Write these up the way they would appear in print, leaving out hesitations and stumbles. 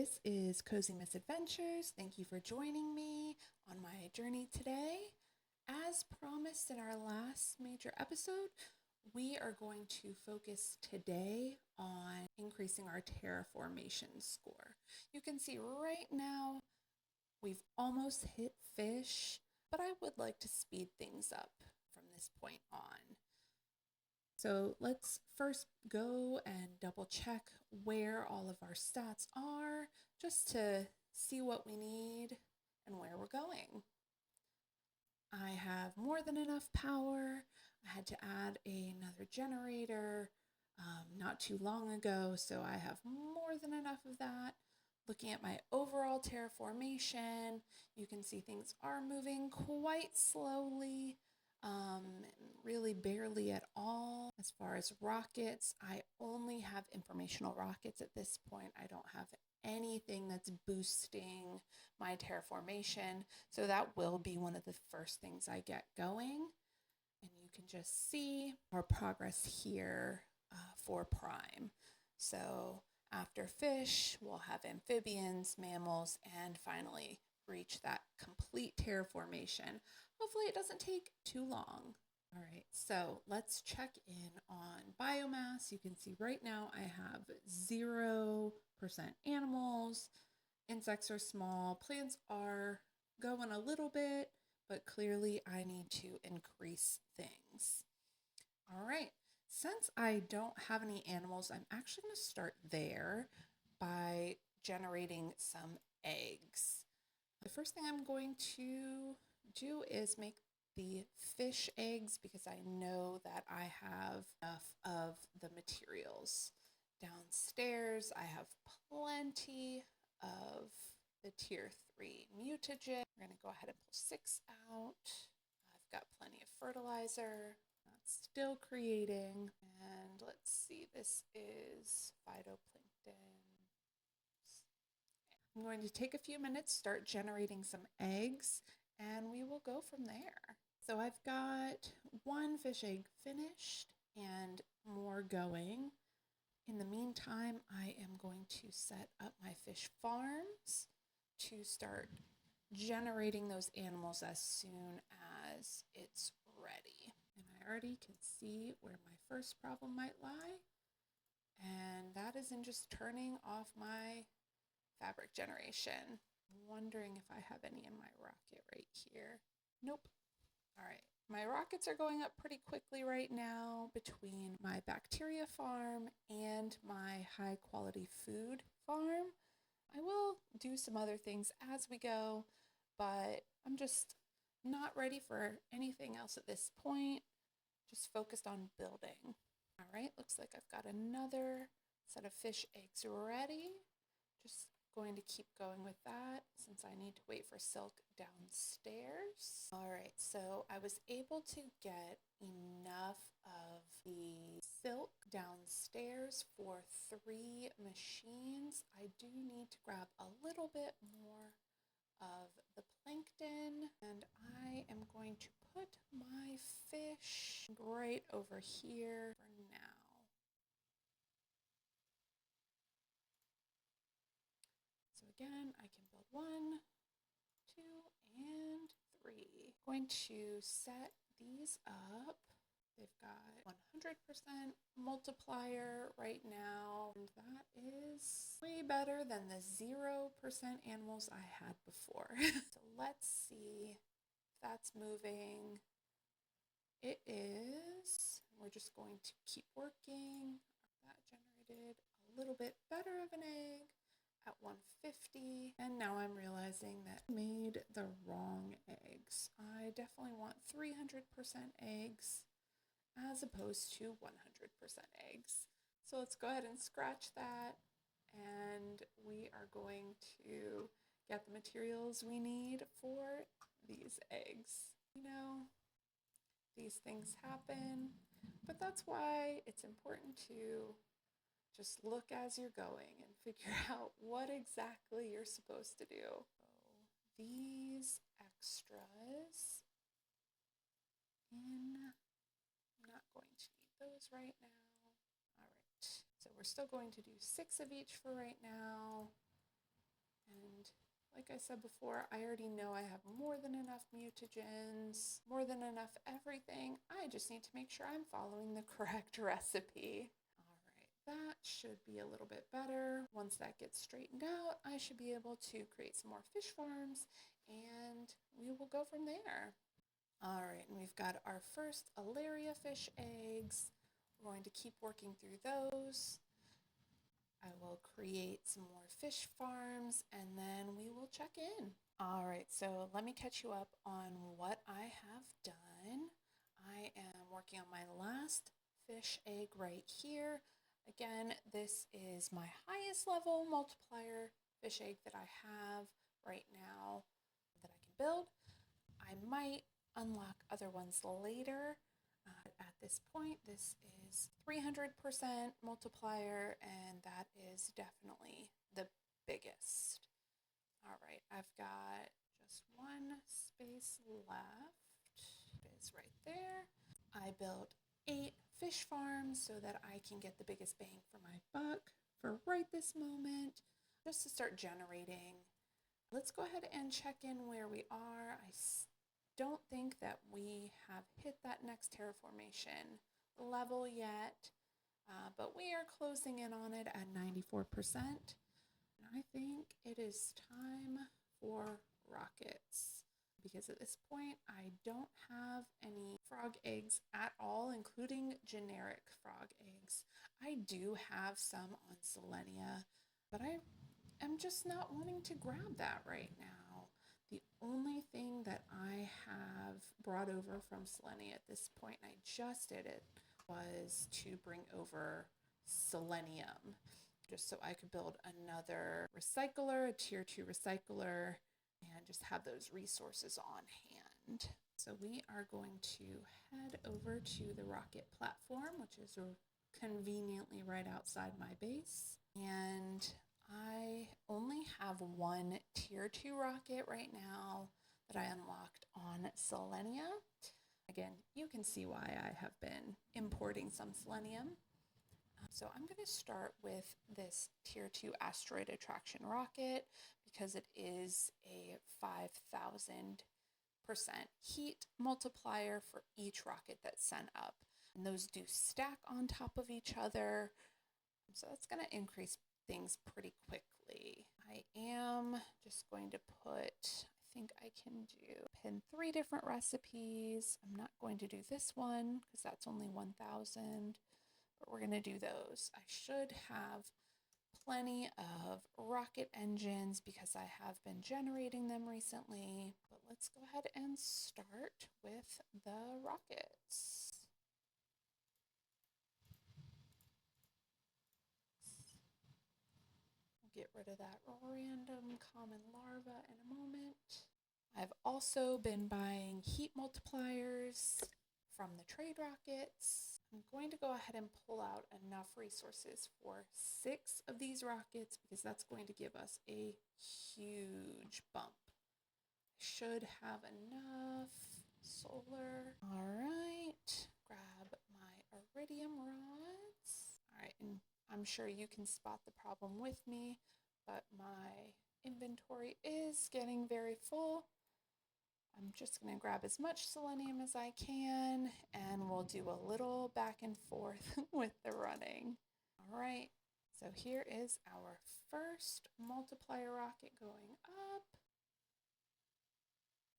This is Cozy Misadventures. Thank you for joining me on my journey today. As promised in our last major episode, we are going to focus today on increasing our terraformation score. You can see right now we've almost hit fish, but I would like to speed things up from this point on. So let's first go and double check where all of our stats are, just to see what we need and where we're going. I have more than enough power. I had to add another generator not too long ago, so I have more than enough of that. Looking at my overall terraformation, you can see things are moving quite slowly. Really barely at all. As far as rockets, I only have informational rockets at this point. I don't have anything that's boosting my terraformation, so that will be one of the first things I get going. And you can just see our progress here for Prime. So after fish, we'll have amphibians, mammals, and finally reach that complete terraformation. Hopefully it doesn't take too long. All right, so let's check in on biomass. You can see right now I have 0% animals. Insects are small. Plants are going a little bit, but clearly I need to increase things. All right, since I don't have any animals, I'm actually going to start there by generating some eggs. The first thing I'm going to do is make the fish eggs because I know that I have enough of the materials. Downstairs, I have plenty of the tier 3 mutagen. We're going to go ahead and pull 6 out. I've got plenty of fertilizer. That's still creating. And let's see, this is phytoplankton. I'm going to take a few minutes, start generating some eggs, and we will go from there. So I've got one fish egg finished and more going. In the meantime, I am going to set up my fish farms to start generating those animals as soon as it's ready. And I already can see where my first problem might lie, and that is in just turning off my fabric generation. I'm wondering if I have any in my rocket right here. Nope. All right. My rockets are going up pretty quickly right now between my bacteria farm and my high quality food farm. I will do some other things as we go, but I'm just not ready for anything else at this point. Just focused on building. All right. Looks like I've got another set of fish eggs ready. Just going to keep going with that since I need to wait for silk downstairs. All right, so I was able to get enough of the silk downstairs for 3 machines. I do need to grab a little bit more of the plankton, and I am going to put my fish right over here for now. Again, I can build 1, 2, and 3. I'm going to set these up. They've got 100% multiplier right now, and that is way better than the 0% animals I had before. So let's see if that's moving. It is. We're just going to keep working. That generated a little bit better of an egg at 150, and now I'm realizing that I made the wrong eggs. I definitely want 300% eggs as opposed to 100% eggs. So let's go ahead and scratch that, and we are going to get the materials we need for these eggs. You know, these things happen, but that's why it's important to just look as you're going and figure out what exactly you're supposed to do. So these extras I'm not going to need those right now. All right, so we're still going to do 6 of each for right now. And like I said before, I already know I have more than enough mutagens, more than enough everything. I just need to make sure I'm following the correct recipe. All right, that should be a little bit better. Once that gets straightened out, I should be able to create some more fish farms, and we will go from there. All right, and we've got our first Alaria fish eggs. We're going to keep working through those. I will create some more fish farms, and then we will check in. All right, so let me catch you up on what I have done. I am working on my last fish egg right here. Again, this is my highest level multiplier fish egg that I have right now that I can build. I might unlock other ones later. At this point, this is 300% multiplier, and that is definitely the biggest. All right, I've got just one space left. It is right there. I built 8 fish farms so that I can get the biggest bang for my buck for right this moment, just to start generating. Let's go ahead and check in where we are. I don't think that we have hit that next terraformation level yet, but we are closing in on it at 94%. And I think it is time for rockets, because at this point I don't have any frog eggs at all, including generic frog eggs. I do have some on Selenia, but I am just not wanting to grab that right now. The only thing that I have brought over from Selenia at this point, and I just did it, was to bring over selenium, just so I could build another recycler, a tier 2 recycler, and just have those resources on hand. So we are going to head over to the rocket platform, which is conveniently right outside my base. And I only have one tier 2 rocket right now that I unlocked on Selenia. Again, you can see why I have been importing some selenium. So I'm going to start with this tier 2 asteroid attraction rocket, because it is a 5,000% heat multiplier for each rocket that's sent up. And those do stack on top of each other. So that's going to increase things pretty quickly. I am just going to put, I think I can pin 3 different recipes. I'm not going to do this one because that's only 1,000, but we're going to do those. I should have plenty of rocket engines because I have been generating them recently, but let's go ahead and start with the rockets. Get rid of that random common larva in a moment. I've also been buying heat multipliers from the trade rockets. I'm going to go ahead and pull out enough resources for 6 of these rockets, because that's going to give us a huge bump. Should have enough solar. All right, grab my iridium rods. All right, and I'm sure you can spot the problem with me, but my inventory is getting very full. I'm just going to grab as much selenium as I can, and we'll do a little back and forth with the running. All right, so here is our first multiplier rocket going up.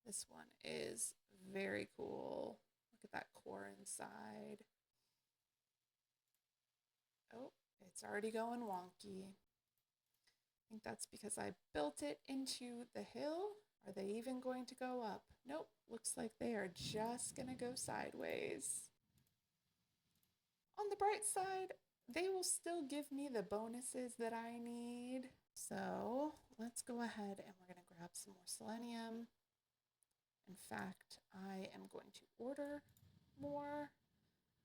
This one is very cool. Look at that core inside. Oh, it's already going wonky. I think that's because I built it into the hill. Are they even going to go up? Nope, looks like they are just gonna go sideways. On the bright side, they will still give me the bonuses that I need. So let's go ahead and we're gonna grab some more selenium. In fact, I am going to order more.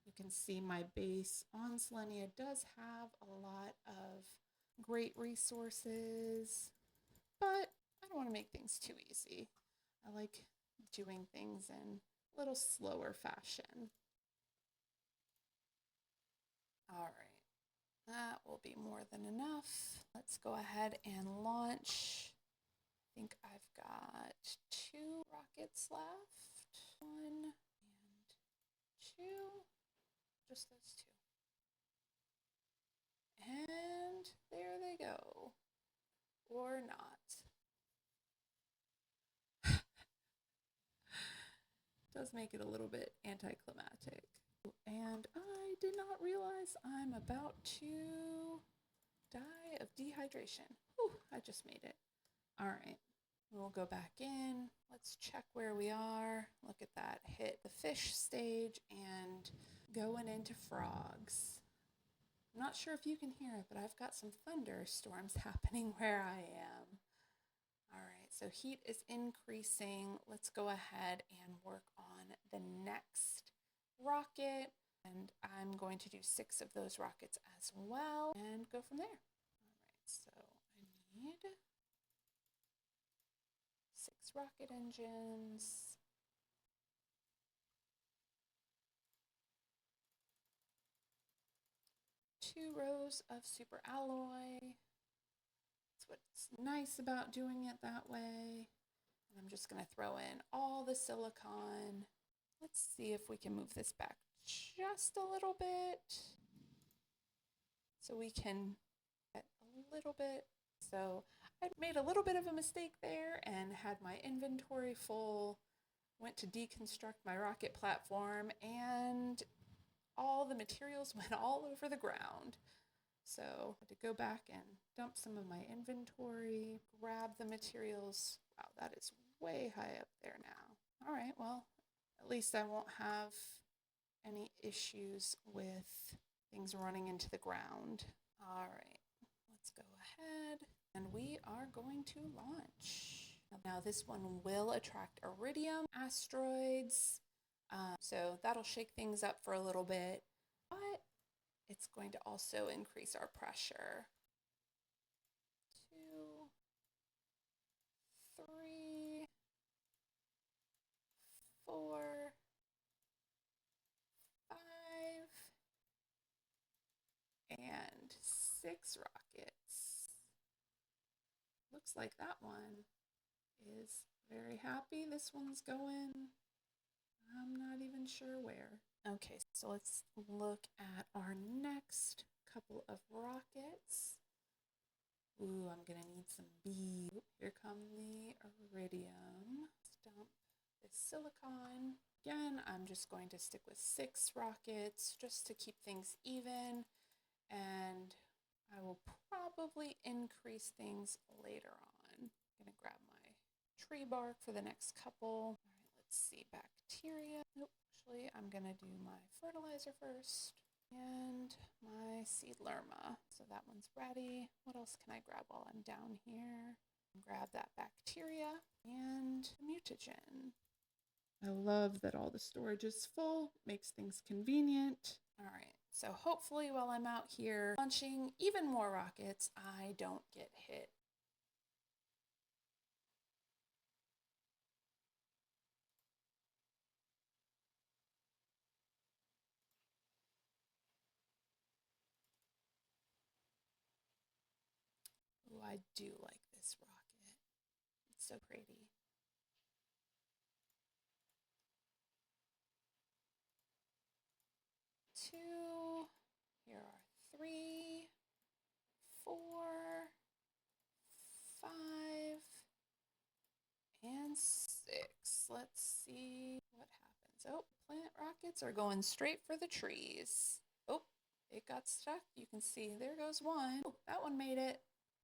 You can see my base on Selenia does have a lot of great resources, but I don't want to make things too easy. I like doing things in a little slower fashion. All right, that will be more than enough. Let's go ahead and launch think I've got 2 rockets left. 1 and 2. Just those 2. And there they go. Or not. Does make it a little bit anticlimactic. And I did not realize I'm about to die of dehydration. Whew, I just made it. All right, we'll go back in. Let's check where we are. Look at that. Hit the fish stage and going into frogs. I'm not sure if you can hear it, but I've got some thunderstorms happening where I am. All right, so heat is increasing. Let's go ahead and work on the next rocket. And I'm going to do 6 of those rockets as well and go from there. All right, so I need 6 rocket engines. 2 rows of super alloy. That's what's nice about doing it that way. And I'm just going to throw in all the silicon. Let's see if we can move this back just a little bit so we can get a little bit. So I made a little bit of a mistake there and had my inventory full. Went to deconstruct my rocket platform and all the materials went all over the ground. So I had to go back and dump some of my inventory, grab the materials. Wow, that is way high up there now. All right, well, at least I won't have any issues with things running into the ground. All right, let's go ahead and we are going to launch. Now this one will attract iridium asteroids, so that'll shake things up for a little bit, but it's going to also increase our pressure. 2, 3, 4, 5, and 6 rockets. Looks like that one is very happy. This one's going, I'm not even sure where. Okay, so let's look at our next couple of rockets. Ooh, I'm gonna need some bees. Here come the iridium. Let's dump this silicon. Again, I'm just going to stick with 6 rockets just to keep things even, and I will probably increase things later on. I'm gonna grab my tree bark for the next couple. All right, let's see, bacteria. Nope, actually, I'm gonna do my fertilizer first and my seed lerma. So that one's ready. What else can I grab while I'm down here? Grab that bacteria and mutagen. I love that all the storage is full, makes things convenient. All right, so hopefully while I'm out here launching even more rockets, I don't get hit. Ooh, I do like this rocket. It's so pretty. Two. Here are 3, 4, 5, and 6. Let's see what happens. Oh, plant rockets are going straight for the trees. Oh, it got stuck. You can see there goes one. Oh, that one made it.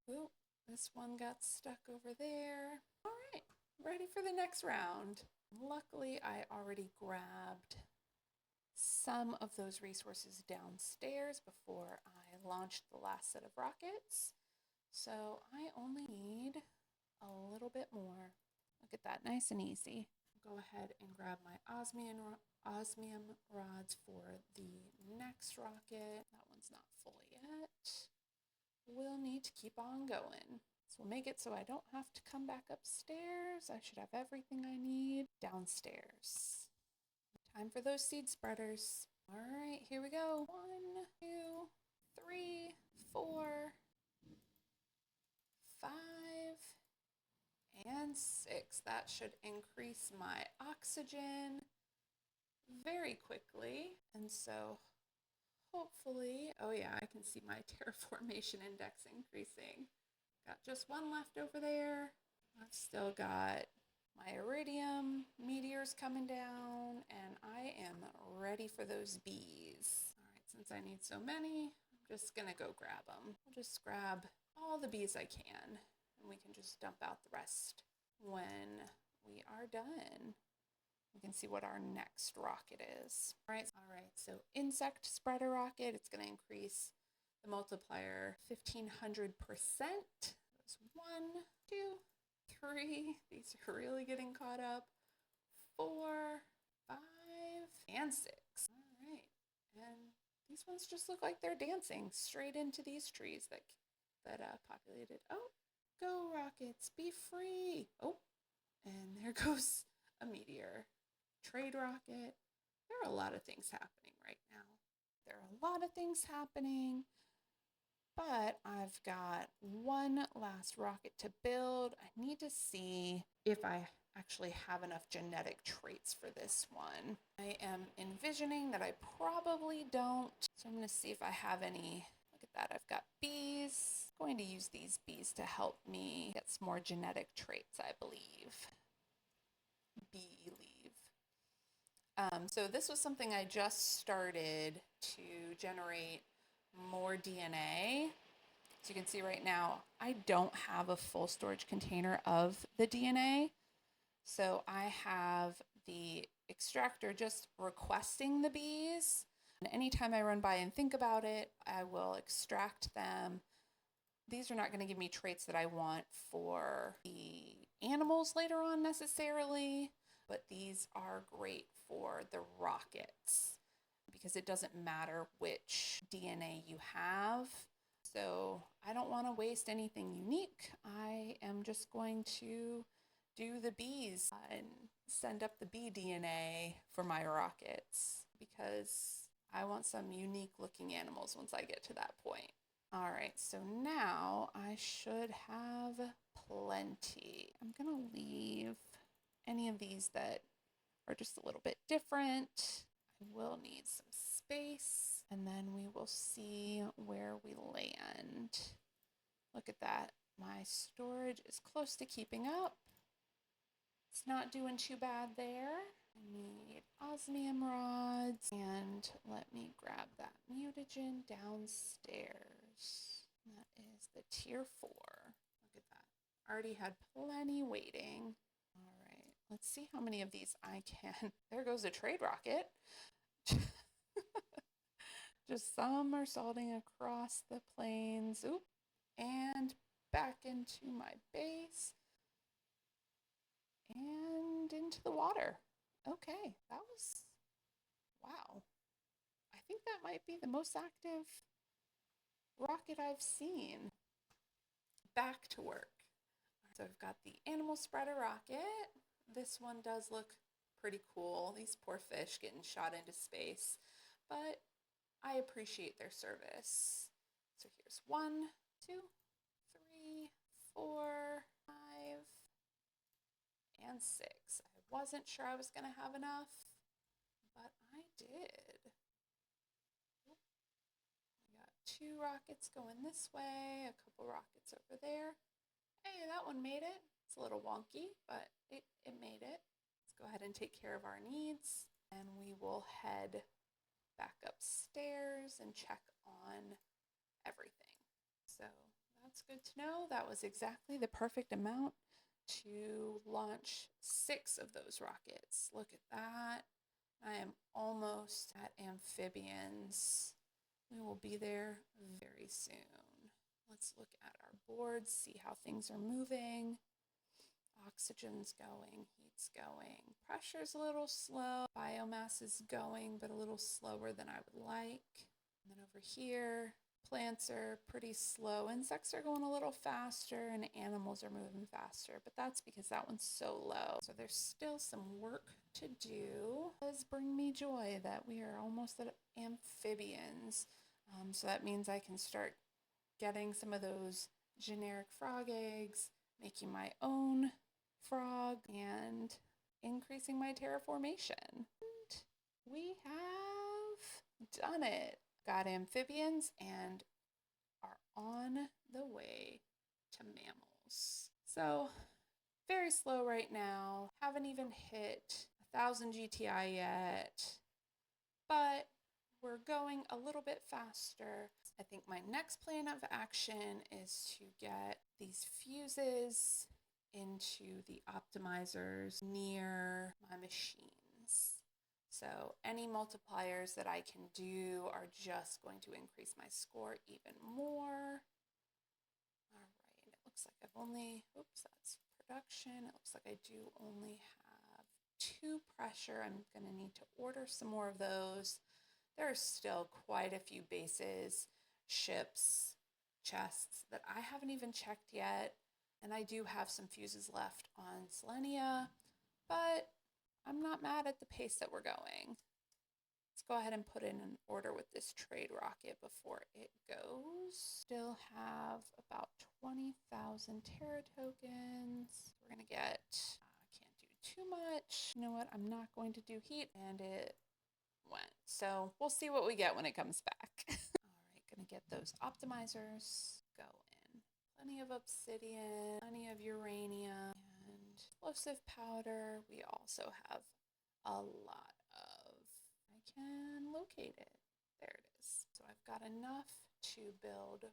Oh, this one got stuck over there. All right, ready for the next round. Luckily, I already grabbed some of those resources downstairs before I launched the last set of rockets. So I only need a little bit more. Look at that, nice and easy. Go ahead and grab my osmium rods for the next rocket. That one's not full yet. We'll need to keep on going. So we'll make it so I don't have to come back upstairs. I should have everything I need downstairs. Time for those seed spreaders. All right, here we go. 1, 2, 3, 4, 5, And 6. That should increase my oxygen very quickly. And so hopefully, oh yeah, I can see my terraformation index increasing. Got just one left over there. I've still got my iridium meteors coming down, and I am ready for those bees. All right, since I need so many, I'm just gonna go grab them. I'll just grab all the bees I can, and we can just dump out the rest when we are done. You can see what our next rocket is. All right, so insect spreader rocket, it's gonna increase the multiplier 1500%. That's 1, 2, 3. These are really getting caught up. 4, 5, and 6. All right, and these ones just look like they're dancing straight into these trees that populated. Oh, go rockets, be free. Oh, and there goes a meteor. Trade rocket. There are a lot of things happening right now. But I've got one last rocket to build. I need to see if I actually have enough genetic traits for this one. I am envisioning that I probably don't. So I'm going to see if I have any. Look at that. I've got bees. I'm going to use these bees to help me get some more genetic traits, I believe. So this was something I just started to generate more DNA. So you can see right now, I don't have a full storage container of the DNA. So I have the extractor just requesting the bees. And anytime I run by and think about it, I will extract them. These are not going to give me traits that I want for the animals later on necessarily, but these are great for the rockets because it doesn't matter which DNA you have. So I don't want to waste anything unique. I am just going to do the bees and send up the bee DNA for my rockets because I want some unique looking animals once I get to that point. All right, so now I should have plenty. I'm gonna leave any of these that are just a little bit different. I will need some space, and then we will see where we land. Look at that. My storage is close to keeping up. It's not doing too bad there. I need osmium rods, and let me grab that mutagen downstairs. That is the tier 4. Look at that. Already had plenty waiting. All right, let's see how many of these I can. There goes a trade rocket. Just some are salting across the plains. Oop. And back into my base. And into the water. Okay, that was, wow. I think that might be the most active rocket I've seen. Back to work. So I've got the animal spreader rocket. This one does look pretty cool. These poor fish getting shot into space, but I appreciate their service. So here's 1, 2, 3, 4, 5, and 6. I wasn't sure I was going to have enough, but I did. We got 2 rockets going this way, a couple rockets over there. Hey, that one made it. It's a little wonky, but it made it. Let's go ahead and take care of our needs, and we will head back upstairs and check on everything. So that's good to know. That was exactly the perfect amount to launch 6 of those rockets. Look at that. I am almost at amphibians. We will be there very soon. Let's look at our boards, see how things are moving. Oxygen's going, heat's going. Pressure's a little slow. Biomass is going, but a little slower than I would like. And then over here, plants are pretty slow. Insects are going a little faster and animals are moving faster, but that's because that one's so low. So there's still some work to do. It does bring me joy that we are almost at amphibians. So that means I can start getting some of those generic frog eggs, making my own frog and increasing my terraformation. And we have done it. Got amphibians and are on the way to mammals. So very slow right now. Haven't even hit 1,000 GTI yet, but we're going a little bit faster. I think my next plan of action is to get these fuses into the optimizers near my machines. So any multipliers that I can do are just going to increase my score even more. All right, it looks like I've only, oops, that's production. It looks like I do only have 2 pressure. I'm going to need to order some more of those. There are still quite a few bases, ships, chests that I haven't even checked yet. And I do have some fuses left on Selenia, but I'm not mad at the pace that we're going. Let's go ahead and put in an order with this trade rocket before it goes. Still have about 20,000 Terra tokens. We're gonna get, can't do too much. You know what, I'm not going to do heat, and it went. So we'll see what we get when it comes back. All right, gonna get those optimizers going. Plenty of obsidian, plenty of uranium, and explosive powder. We also have a lot of, I can locate it. There it is. So I've got enough to build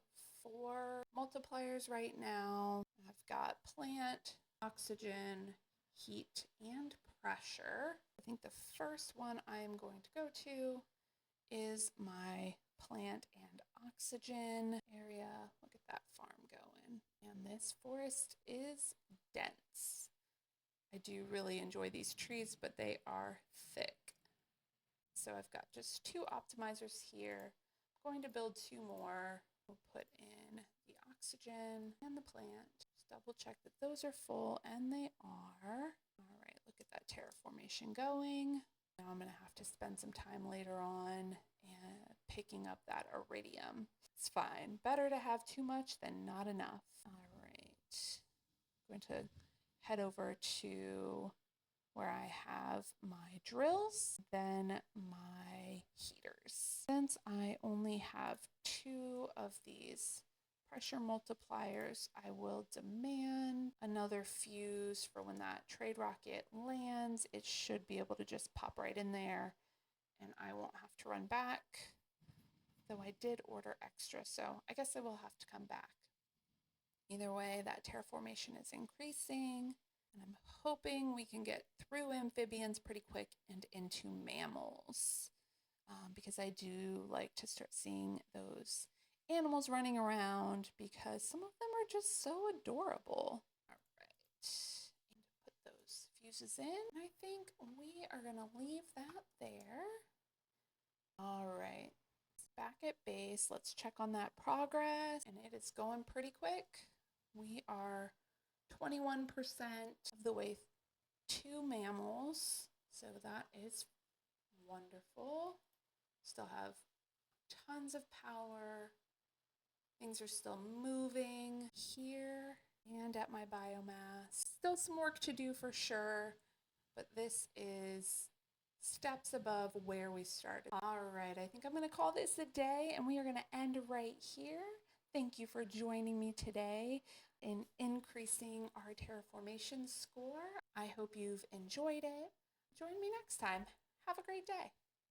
4 multipliers right now. I've got plant, oxygen, heat, and pressure. I think the first one I'm going to go to is my plant and oxygen area. Look at that farm going. And this forest is dense. I do really enjoy these trees, but they are thick. So I've got just 2 optimizers here. I'm going to build 2 more. We'll put in the oxygen and the plant. Just double check that those are full, and they are. All right, look at that terraformation going. Now I'm gonna have to spend some time later on and picking up that iridium. It's fine. Better to have too much than not enough. All right, I'm going to head over to where I have my drills, then my heaters. Since I only have 2 of these pressure multipliers, I will demand another fuse for when that trade rocket lands. It should be able to just pop right in there, and I won't have to run back, though I did order extra, so I guess I will have to come back. Either way, that terraformation is increasing, and I'm hoping we can get through amphibians pretty quick and into mammals, because I do like to start seeing those animals running around because some of them are just so adorable. All right, and put those fuses in. I think we are gonna leave that there. All right, back at base. Let's check on that progress, and it is going pretty quick. We are 21% of the way to mammals, so that is wonderful. Still have tons of power. Things are still moving here and at my biomass. Still some work to do for sure, but this is steps above where we started. All right, I think I'm going to call this a day, and we are going to end right here. Thank you for joining me today in increasing our terraformation score. I hope you've enjoyed it. Join me next time. Have a great day.